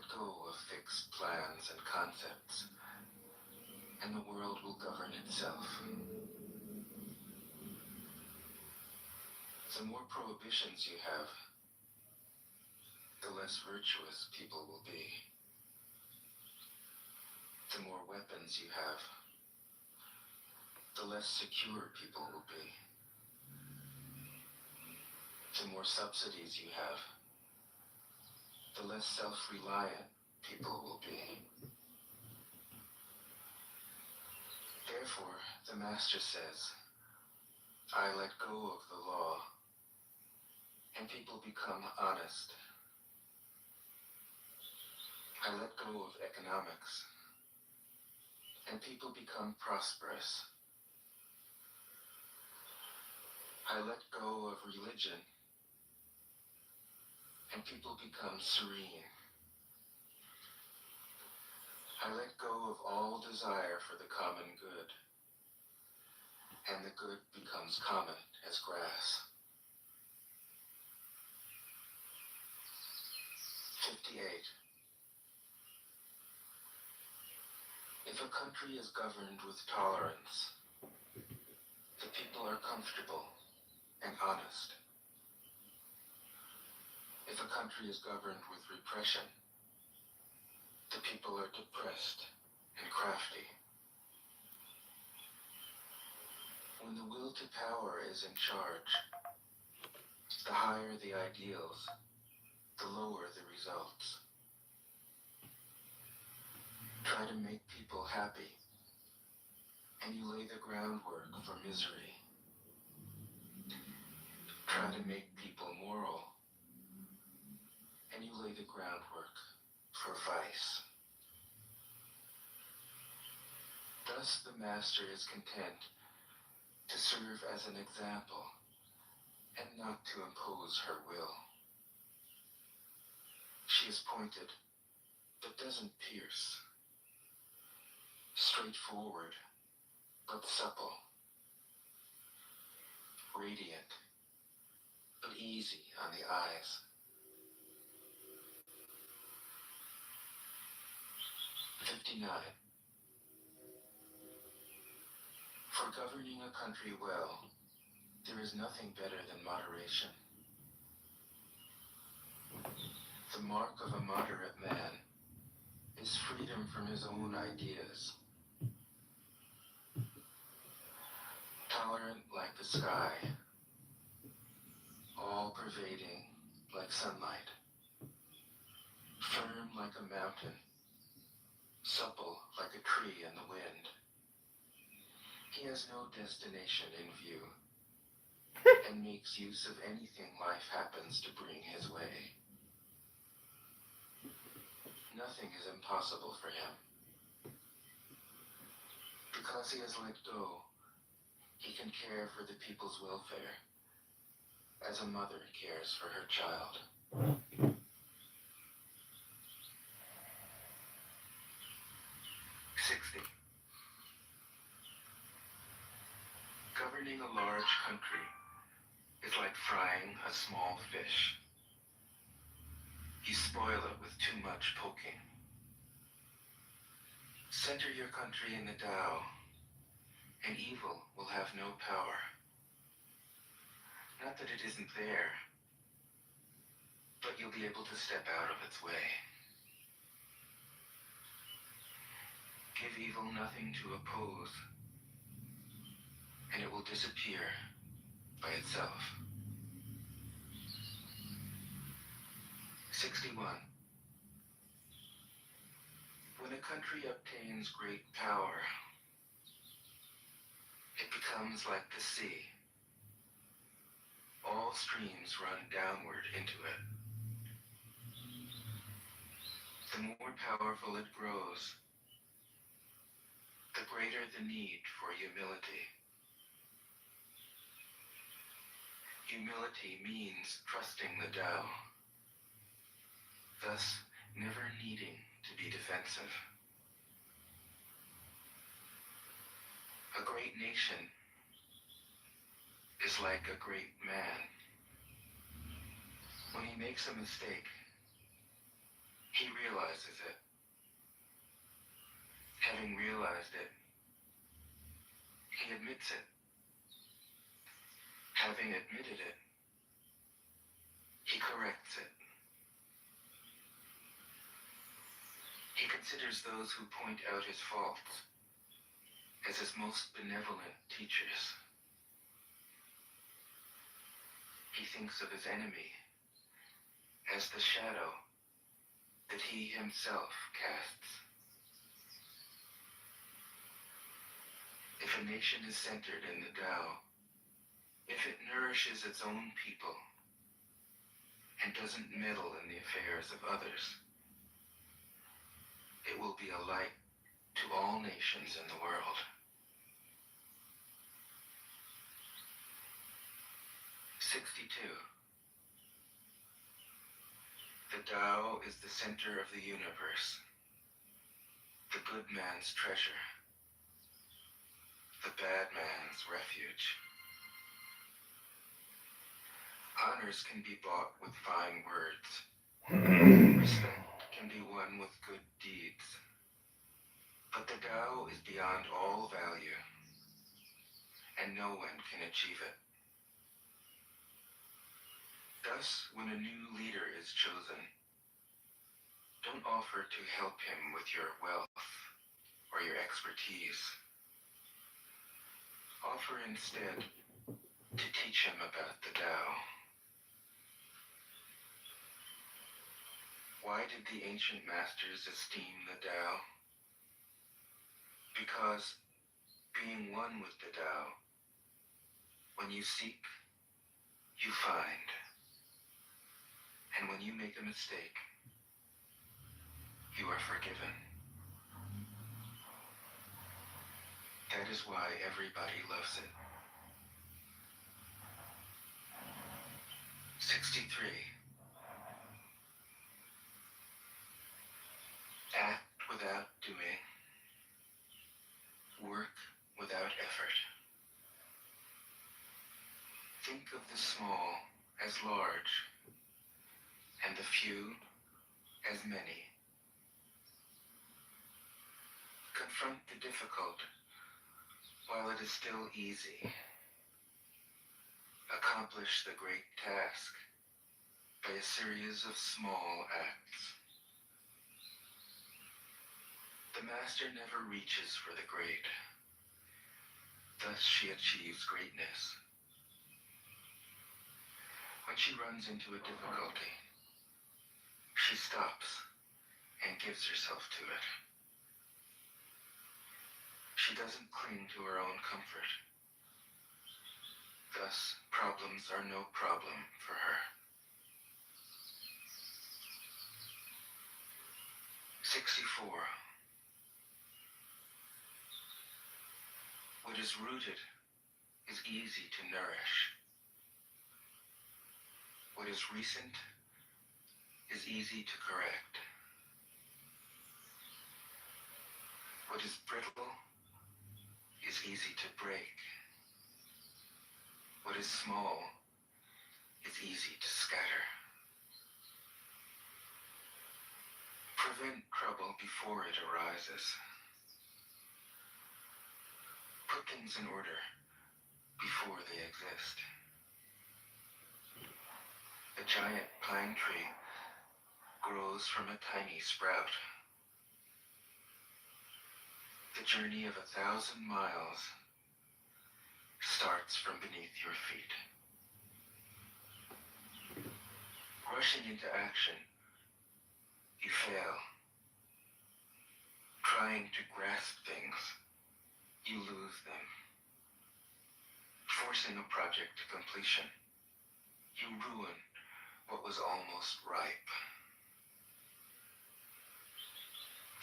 Let go of fixed plans and concepts, and the world will govern itself. The more prohibitions you have, the less virtuous people will be. The more weapons you have, the less secure people will be. The more subsidies you have, the less self-reliant people will be. Therefore, the Master says, I let go of the law, and people become honest. I let go of economics, and people become prosperous. I let go of religion, and people become serene. I let go of all desire for the common good, and the good becomes common as grass. 58. If a country is governed with tolerance, the people are comfortable and honest. If a country is governed with repression, the people are depressed and crafty. When the will to power is in charge, the higher the ideals, the lower the results. Try to make people happy, and you lay the groundwork for misery. Try to make people moral, and you lay the groundwork for vice. Thus the Master is content to serve as an example and not to impose her will. She is pointed, but doesn't pierce. Straightforward, but supple. Radiant, but easy on the eyes. For governing a country well, there is nothing better than moderation. The mark of a moderate man is freedom from his own ideas. Tolerant like the sky, all-pervading like sunlight, firm like a mountain, supple like a tree in the wind. He has no destination in view, and makes use of anything life happens to bring his way. Nothing is impossible for him. Because he has let go, he can care for the people's welfare, as a mother cares for her child. 60. Governing a large country is like frying a small fish. You spoil it with too much poking. Center your country in the Tao, and evil will have no power. Not that it isn't there, but you'll be able to step out of its way. Give evil nothing to oppose, and it will disappear by itself. 61. When a country obtains great power, it becomes like the sea. All streams run downward into it. The more powerful it grows, the greater the need for humility. Humility means trusting the Tao, thus never needing to be defensive. A great nation is like a great man. When he makes a mistake, he realizes realizes it. Having realized it, he admits it. Having admitted it, he corrects it. He considers those who point out his faults as his most benevolent teachers. He thinks of his enemy as the shadow that he himself casts. If a nation is centered in the Tao, if it nourishes its own people and doesn't meddle in the affairs of others, it will be a light to all nations in the world. The Tao is the center of the universe, the good man's treasure, the bad man's refuge. Honors can be bought with fine words. Respect can be won with good deeds. But the Tao is beyond all value, and no one can achieve it. Thus, when a new leader is chosen, don't offer to help him with your wealth or your expertise. Offer instead to teach him about the Tao. Why did the ancient masters esteem the Tao? Because being one with the Tao, when you seek, you find. And when you make a mistake, you are forgiven. That is why everybody loves it. 63. Act without doing. Work without effort. Think of the small as large, and the few as many. Confront the difficult while it is still easy. Accomplish the great task by a series of small acts. The master never reaches for the great. Thus she achieves greatness. When she runs into a difficulty, she stops and gives herself to it. She doesn't cling to her own comfort. Thus, problems are no problem for her. 64. What is rooted is easy to nourish. What is recent is easy to correct. What is brittle is easy to break. What is small is easy to scatter. Prevent trouble before it arises. Put things in order before they exist. A giant pine tree grows from a tiny sprout. The journey of 1,000 miles starts from beneath your feet. Rushing into action, you fail. Trying to grasp things, you lose them. Forcing a project to completion, you ruin what was almost ripe.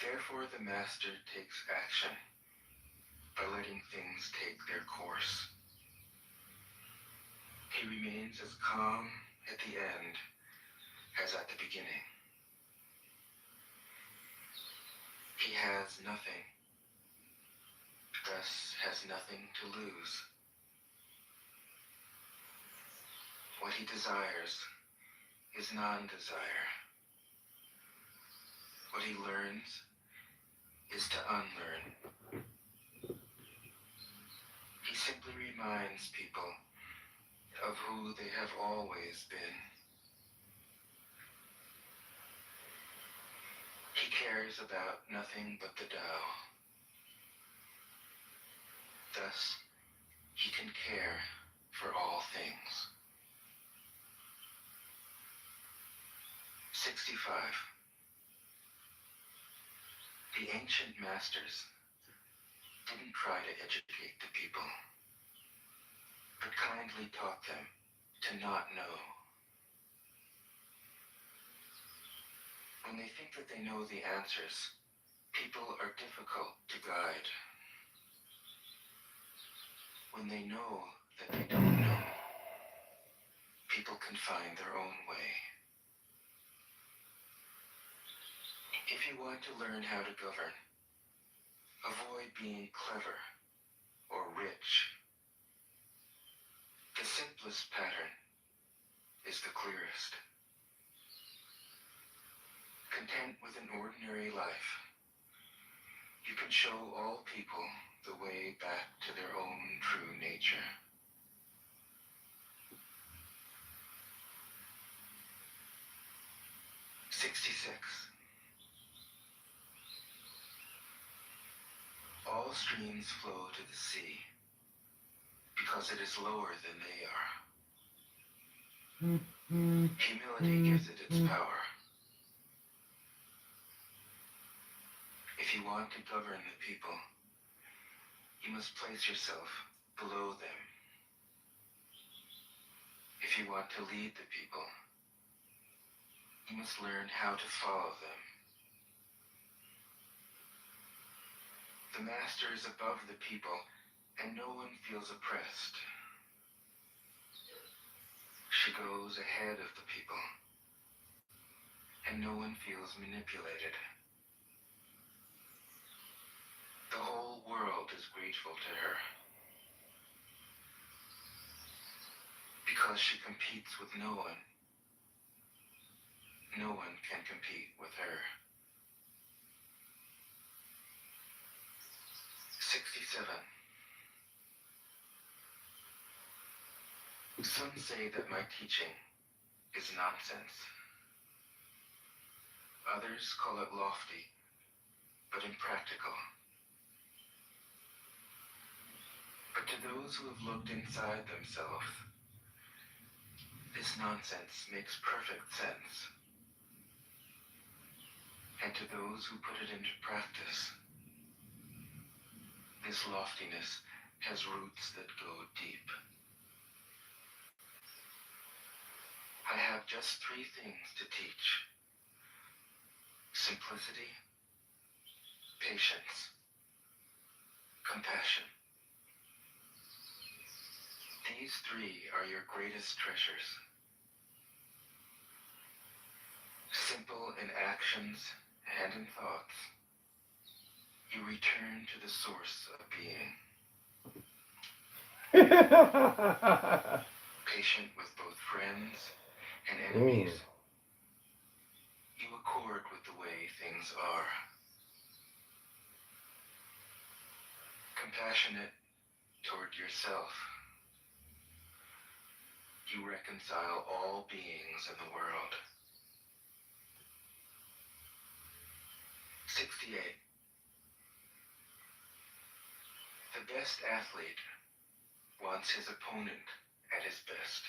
Therefore, the master takes action by letting things take their course. He remains as calm at the end as at the beginning. He has nothing, thus has nothing to lose. What he desires is non-desire. What he learns is to unlearn. He simply reminds people of who they have always been. He cares about nothing but the Tao. Thus, he can care for all things. 65. The ancient masters didn't try to educate the people, but kindly taught them to not know. When they think that they know the answers, people are difficult to guide. When they know that they don't know, people can find their own way. If you want to learn how to govern, avoid being clever or rich. The simplest pattern is the clearest. Content with an ordinary life, you can show all people the way back to their own true nature. All streams flow to the sea because it is lower than they are. Humility gives it its power. If you want to govern the people, you must place yourself below them. If you want to lead the people, you must learn how to follow them. The master is above the people, and no one feels oppressed. She goes ahead of the people, and no one feels manipulated. The whole world is grateful to her, because she competes with no one. No one can compete with her. 67. Some say that my teaching is nonsense. Others call it lofty, but impractical. But to those who have looked inside themselves, this nonsense makes perfect sense. And to those who put it into practice, this loftiness has roots that go deep. I have just 3 things to teach: simplicity, patience, compassion. These 3 are your greatest treasures. Simple in actions and in thoughts, you return to the source of being. Patient with both friends and enemies, you accord with the way things are. Compassionate toward yourself, you reconcile all beings in the world. 68. The best athlete wants his opponent at his best.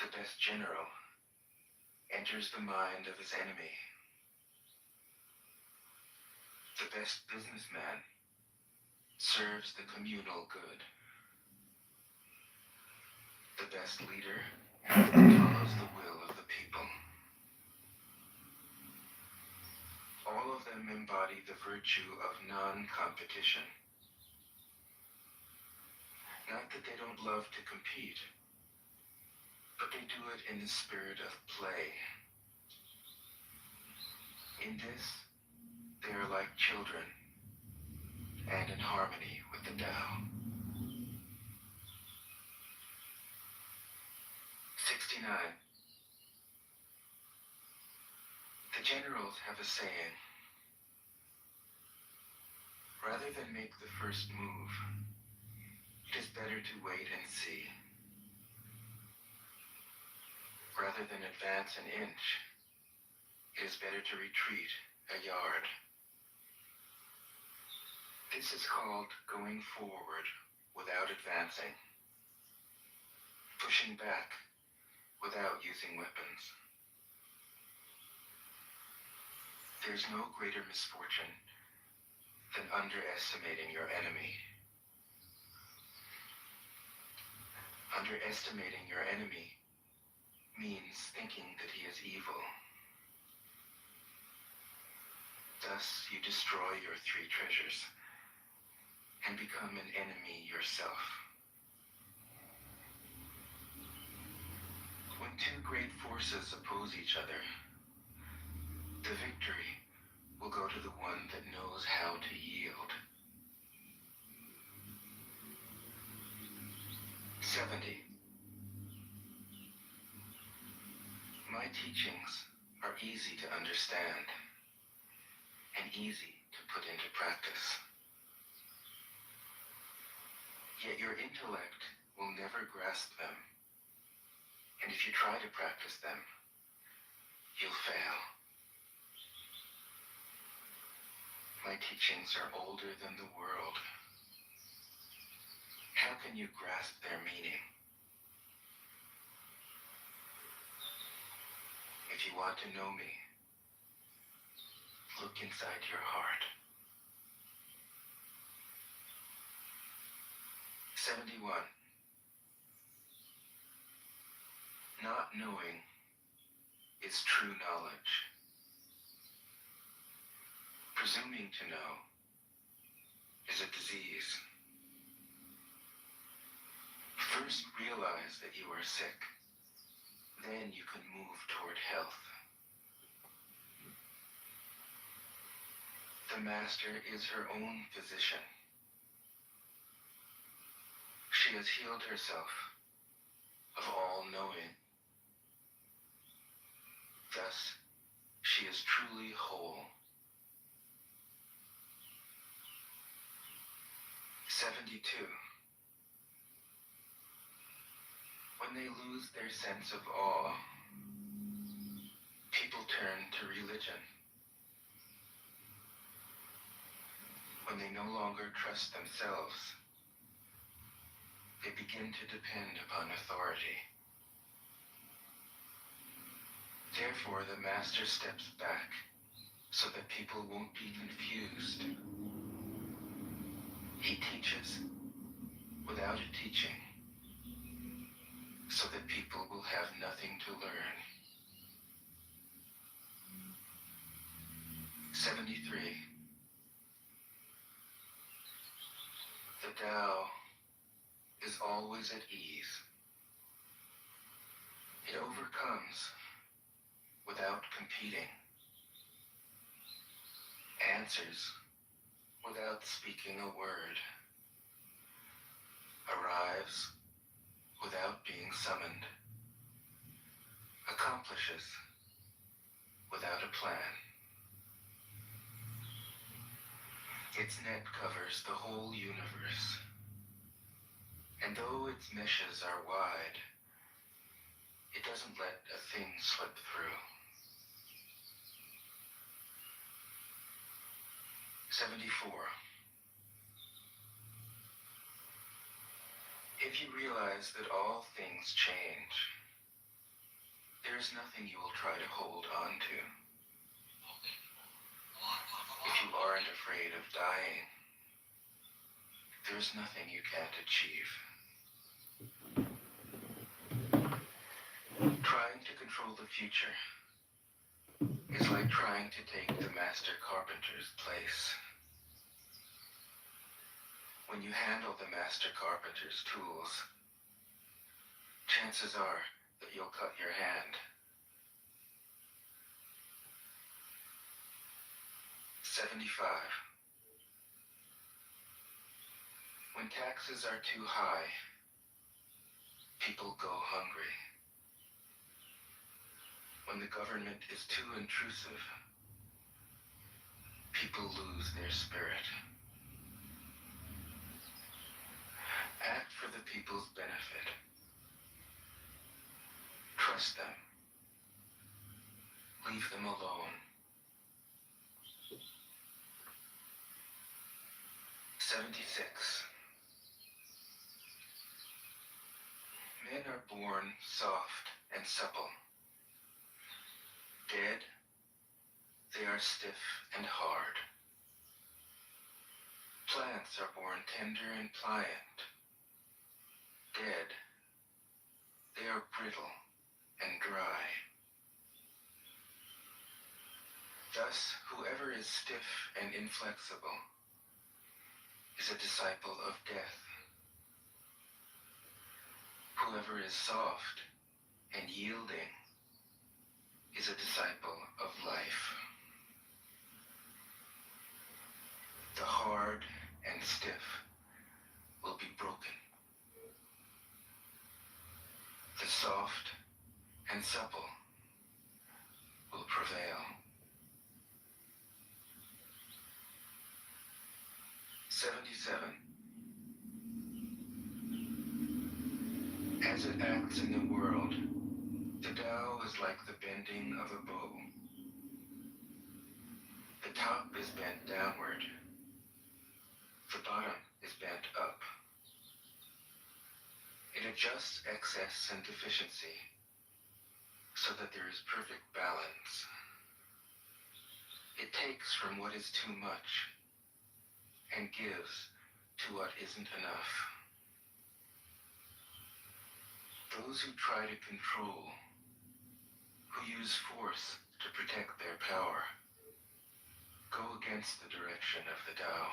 The best general enters the mind of his enemy. The best businessman serves the communal good. The best leader follows the will of the people. All of them embody the virtue of non-competition. Not that they don't love to compete, but they do it in the spirit of play. In this, they are like children, and in harmony with the Tao. 69. generals have a saying: rather than make the first move, it is better to wait and see. Rather than advance an inch, it is better to retreat a yard. This is called going forward without advancing, pushing back without using weapons. There's no greater misfortune than underestimating your enemy. Underestimating your enemy means thinking that he is evil. Thus, you destroy your three treasures and become an enemy yourself. When two great forces oppose each other, the victory will go to the one that knows how to yield. 70. My teachings are easy to understand and easy to put into practice. Yet your intellect will never grasp them, and if you try to practice them, you'll fail. My teachings are older than the world. How can you grasp their meaning? If you want to know me, look inside your heart. 71. Not knowing is true knowledge. Presuming to know is a disease. First realize that you are sick. Then you can move toward health. The master is her own physician. She has healed herself of all knowing. Thus, she is truly whole. 72. When they lose their sense of awe, people turn to religion. When they no longer trust themselves, they begin to depend upon authority. Therefore, the master steps back so that people won't be confused. He teaches without a teaching, so that people will have nothing to learn. 73. The Tao is always at ease. It overcomes without competing, answers without speaking a word, arrives without being summoned, accomplishes without a plan. Its net covers the whole universe, and though its meshes are wide, it doesn't let a thing slip through. 74. If you realize that all things change, there is nothing you will try to hold on to. If you aren't afraid of dying, there's nothing you can't achieve. Trying to control the future is like trying to take the master carpenter's place. When you handle the master carpenter's tools, chances are that you'll cut your hand. 75. When taxes are too high, people go hungry. When the government is too intrusive, people lose their spirit. Act for the people's benefit. Trust them. Leave them alone. 76. Men are born soft and supple. Dead, they are stiff and hard. Plants are born tender and pliant. Dead, they are brittle and dry. Thus, whoever is stiff and inflexible is a disciple of death. Whoever is soft and yielding is a disciple of life. The hard and stiff will be broken. The soft and supple will prevail. 77. As it acts in the world, the Tao is like the bending of a bow. The top is bent downward. The bottom is bent up. It adjusts excess and deficiency so that there is perfect balance. It takes from what is too much and gives to what isn't enough. Those who try to control, who use force to protect their power, go against the direction of the Tao.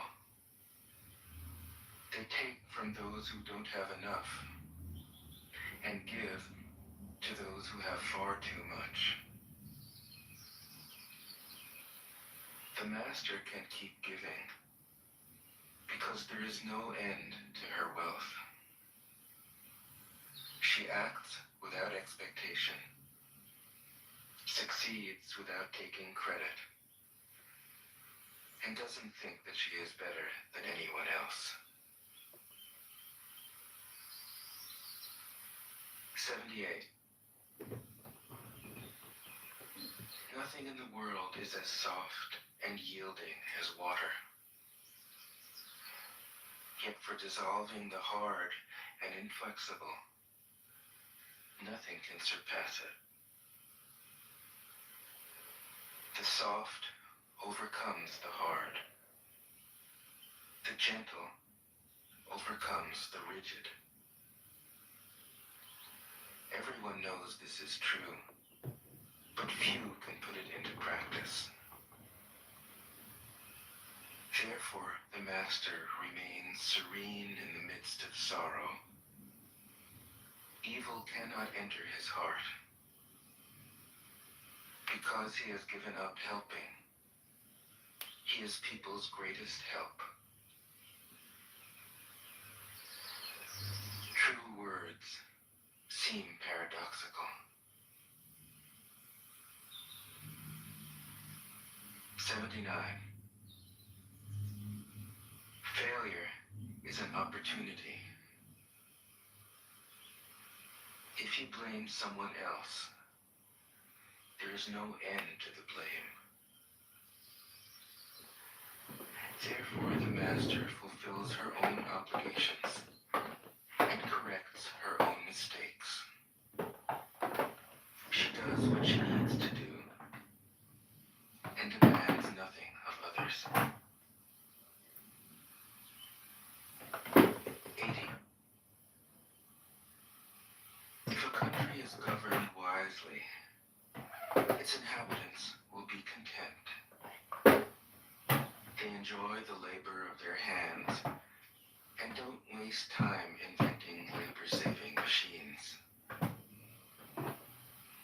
They take from those who don't have enough and give to those who have far too much. The master can keep giving because there is no end to her wealth. She acts without expectation, succeeds without taking credit, and doesn't think that she is better than anyone else. 78. Nothing in the world is as soft and yielding as water. Yet for dissolving the hard and inflexible, nothing can surpass it. The soft overcomes the hard. The gentle overcomes the rigid. Everyone knows this is true, but few can put it into practice. Therefore, the master remains serene in the midst of sorrow. Evil cannot enter his heart. Because he has given up helping, he is people's greatest help. True words seem paradoxical. 79. Failure is an opportunity. If you blame someone else, there is no end to the blame. Therefore, the master fulfills her own obligations and corrects her own mistakes. She does what she needs to do and demands nothing of others. 80. If a country is governed wisely, its inhabitants will be content. They enjoy the labor of their hands and don't waste time inventing labor-saving machines.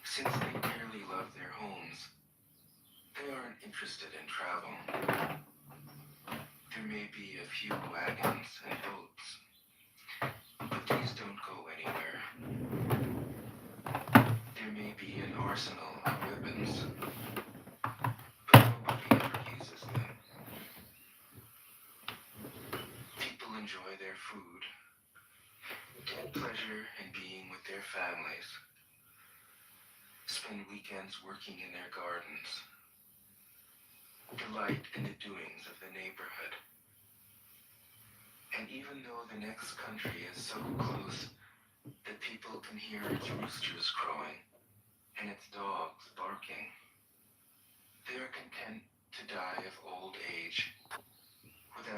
Since they dearly love their homes, they aren't interested in travel. There may be a few wagons and boats, but these don't go anywhere. There may be an arsenal of weapons, but nobody ever uses them. People enjoy their food, take pleasure in being with their families, spend weekends working in their gardens, delight in the doings of the neighborhood. And even though the next country is so close that people can hear its roosters crowing and its dogs barking, they are content to die of old age